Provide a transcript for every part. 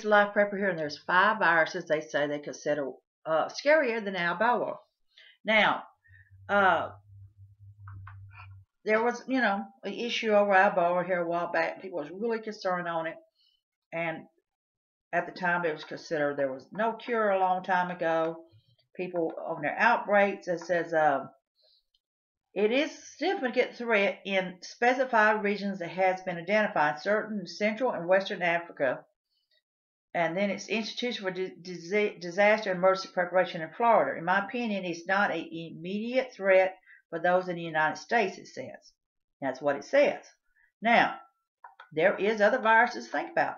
Life Prepper here, and there's 5 viruses they say they consider scarier than Ebola. Now, uh, there was, an issue over Ebola here a while back. People was really concerned on it, and at the time it was considered there was no cure a long time ago. People on their outbreaks, it says it is a significant threat in specified regions that has been identified, certain Central and Western Africa. And then it's Institution for Disaster and Emergency Preparation in Florida. In my opinion, it's not an immediate threat for those in the United States, it says. That's what it says. Now, there is other viruses to think about.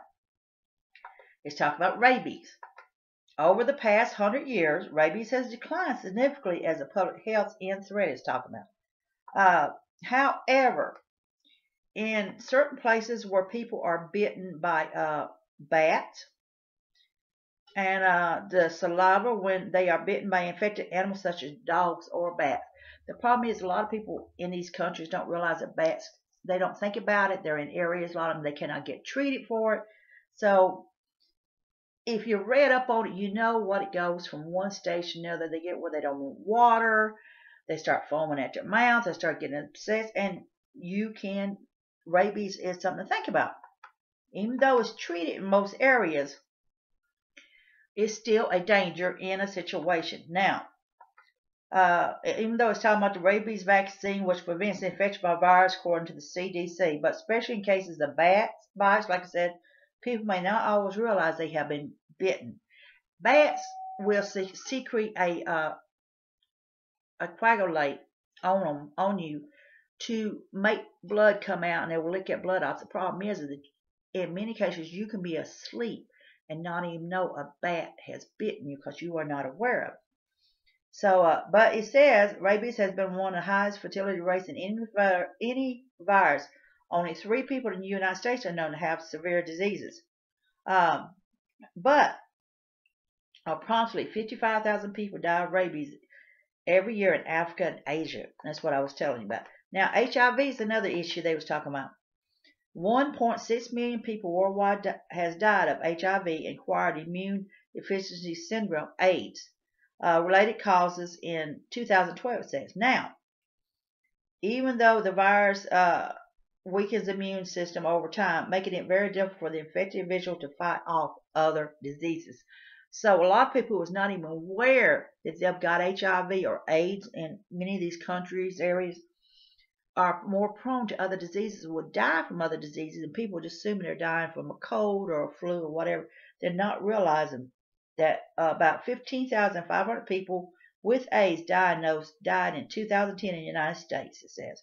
It's talking about rabies. Over the past 100 years, rabies has declined significantly as a public health threat it's talking about. However, in certain places where people are bitten by bats, and the saliva when they are bitten by infected animals such as dogs or bats. The problem is a lot of people in these countries don't realize that bats, they don't think about it. They're in areas, a lot of them, they cannot get treated for it. So if you read up on it, you know what it goes from one stage to another. They get where they don't want water. They start foaming at their mouth. They start getting upset. And rabies is something to think about. Even though it's treated in most areas, is still a danger in a situation. Now, even though it's talking about the rabies vaccine, which prevents infection by virus according to the CDC, but especially in cases of bats bites, like I said, people may not always realize they have been bitten. Bats will secrete a coagulate on you to make blood come out, and they will lick that blood off. The problem is that in many cases you can be asleep and not even know a bat has bitten you because you are not aware of it. So, but it says rabies has been one of the highest fertility rates in any virus. Only 3 people in the United States are known to have severe diseases. But approximately 55,000 people die of rabies every year in Africa and Asia. That's what I was telling you about. Now, HIV is another issue they was talking about. 1.6 million people worldwide has died of HIV and acquired immune deficiency syndrome, AIDS, related causes in 2012, it says. Now, even though the virus weakens the immune system over time, making it very difficult for the infected individual to fight off other diseases. So a lot of people was not even aware that they've got HIV or AIDS in many of these countries, areas, are more prone to other diseases, will die from other diseases, and people just assuming they're dying from a cold or a flu or whatever. They're not realizing that about 15,500 people with AIDS diagnosed died in 2010 in the United States, it says.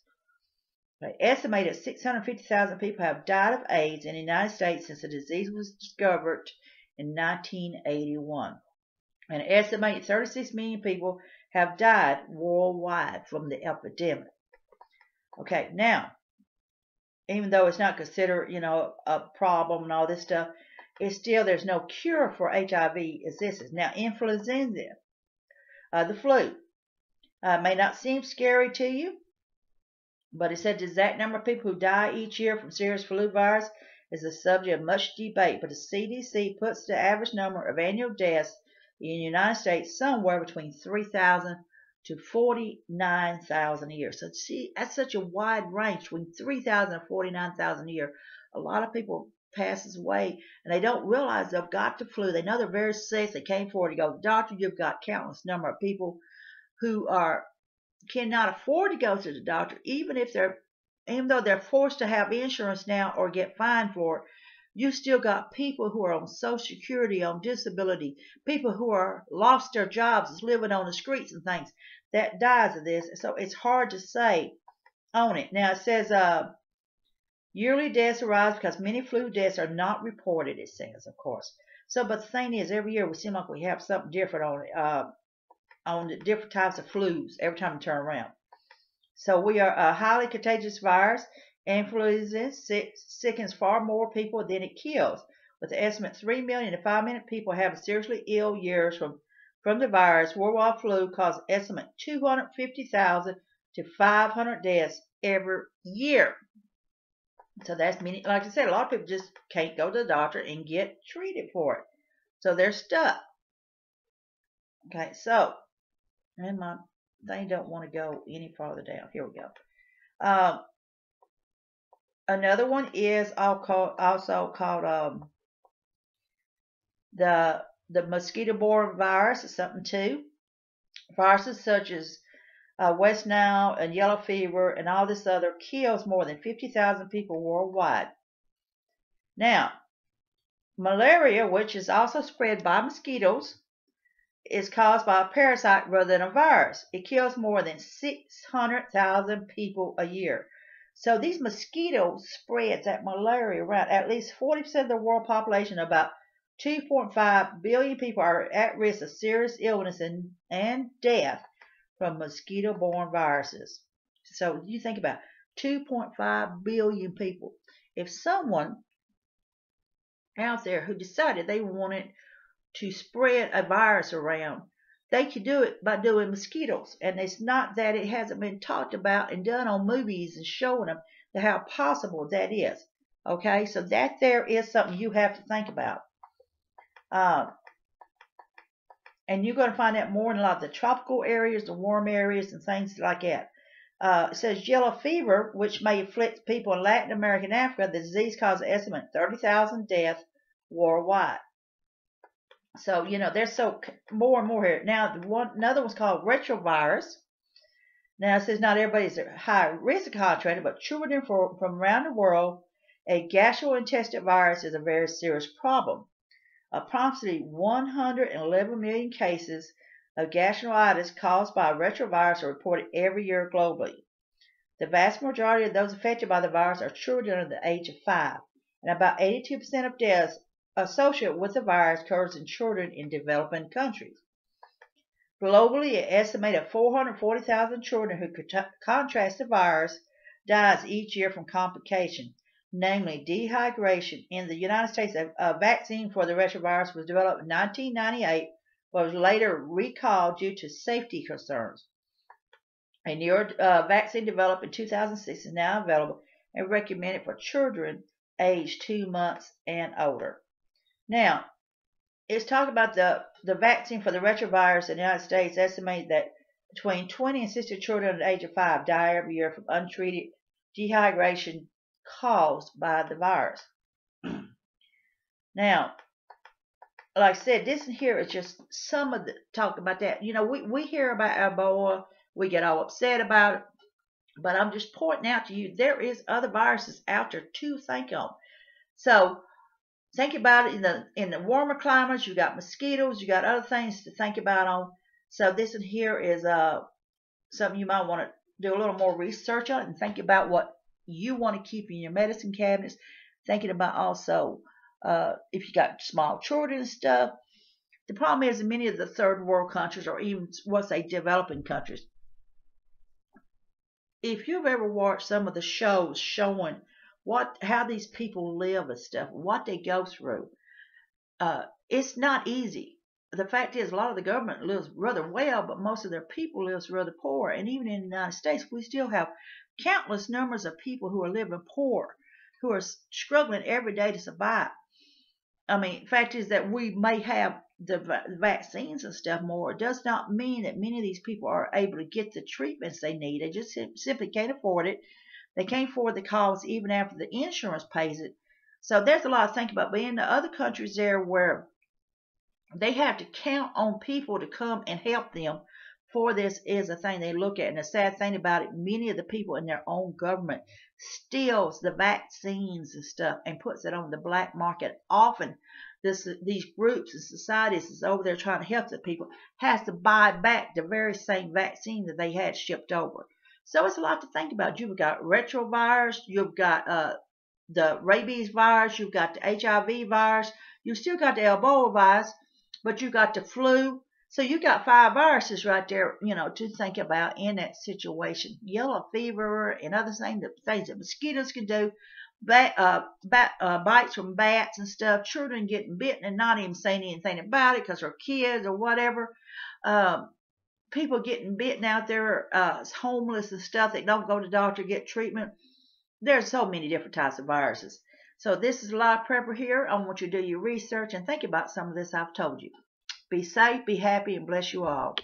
They estimated 650,000 people have died of AIDS in the United States since the disease was discovered in 1981. An estimated 36 million people have died worldwide from the epidemic. Okay, now, even though it's not considered, a problem and all this stuff, it's still, there's no cure for HIV as this is. Now, influenza, the flu, may not seem scary to you, but it said the exact number of people who die each year from serious flu virus is the subject of much debate, but the CDC puts the average number of annual deaths in the United States somewhere between 3,000 to 49,000 a year. So see, that's such a wide range between 3,000 and 49,000 a year. A lot of people passes away and they don't realize they've got the flu. They know they're very sick. They came forward to go to the doctor. You've got countless number of people who cannot afford to go to the doctor, even though they're forced to have insurance now or get fined for it. You still got people who are on Social Security, on disability, people who are lost their jobs, is living on the streets and things, that dies of this. So it's hard to say on it. Now it says yearly deaths arise because many flu deaths are not reported, it says, of course. So, but the thing is, every year we seem like we have something different on the different types of flus every time we turn around. So we are a highly contagious virus. Influenza sickens far more people than it kills, with the estimate 3 million to 5 million people having seriously ill years from the virus. Worldwide flu causes estimate 250,000 to 500 deaths every year. So that's meaning, like I said, a lot of people just can't go to the doctor and get treated for it. So they're stuck. Okay, so, and my they don't want to go any farther down. Here we go. Um, Another one is also called the mosquito-borne virus is something too. Viruses such as West Nile and yellow fever and all this other kills more than 50,000 people worldwide. Now, malaria, which is also spread by mosquitoes, is caused by a parasite rather than a virus. It kills more than 600,000 people a year. So these mosquitoes spreads that malaria around. At least 40% of the world population, about 2.5 billion people, are at risk of serious illness and death from mosquito-borne viruses. So you think about 2.5 billion people. If someone out there who decided they wanted to spread a virus around, they could do it by doing mosquitoes. And it's not that it hasn't been talked about and done on movies and showing them how possible that is. Okay, so that there is something you have to think about. And you're going to find that more in a lot of the tropical areas, the warm areas, and things like that. It says yellow fever, which may afflict people in Latin America and Africa. The disease causes an estimate 30,000 deaths worldwide. So, there's so more and more here. Now, another one's called retrovirus. Now, it says not everybody's at high risk of contracting, but children from around the world, a gastrointestinal virus is a very serious problem. Approximately 111 million cases of gastroenteritis caused by retrovirus are reported every year globally. The vast majority of those affected by the virus are children under the age of 5, and about 82% of deaths associated with the virus occurs in children in developing countries. Globally, an estimated 440,000 children who contract the virus dies each year from complications, namely dehydration. In the United States, a vaccine for the retrovirus was developed in 1998, but was later recalled due to safety concerns. A new vaccine developed in 2006 is now available and recommended for children aged 2 months and older. Now, it's talking about the vaccine for the retrovirus in the United States. Estimated that between 20 and 60 children under the age of 5 die every year from untreated dehydration caused by the virus. Now, like I said, this here is just some of the talk about that. We hear about Ebola, we get all upset about it, but I'm just pointing out to you there is other viruses out there to think of. So think about it in the warmer climates. You got mosquitoes, you got other things to think about on. So this in here is something you might want to do a little more research on and think about what you want to keep in your medicine cabinets. Thinking about also if you got small children and stuff. The problem is in many of the third world countries, or even what's say developing countries, if you've ever watched some of the shows showing how these people live and stuff, what they go through, it's not easy. The fact is, a lot of the government lives rather well, but most of their people lives rather poor. And even in the United States, we still have countless numbers of people who are living poor, who are struggling every day to survive. I mean, fact is that we may have the vaccines and stuff more. It does not mean that many of these people are able to get the treatments they need. They just simply can't afford it. They can't afford the cost even after the insurance pays it. So there's a lot to think about. But in the other countries there where they have to count on people to come and help them for this is a thing they look at. And the sad thing about it, many of the people in their own government steals the vaccines and stuff and puts it on the black market. Often these groups and societies that's over there trying to help the people has to buy back the very same vaccine that they had shipped over. So it's a lot to think about. You've got retrovirus, you've got the rabies virus, you've got the HIV virus, you've still got the Ebola virus, but you got the flu. So you got 5 viruses right there, to think about in that situation. Yellow fever and other things that mosquitoes can do, bites from bats and stuff, children getting bitten and not even saying anything about it because they're kids or whatever. People getting bitten out there, homeless and stuff that don't go to the doctor get treatment. There's so many different types of viruses. So this is Live Prepper here. I want you to do your research and think about some of this I've told you. Be safe, be happy, and bless you all.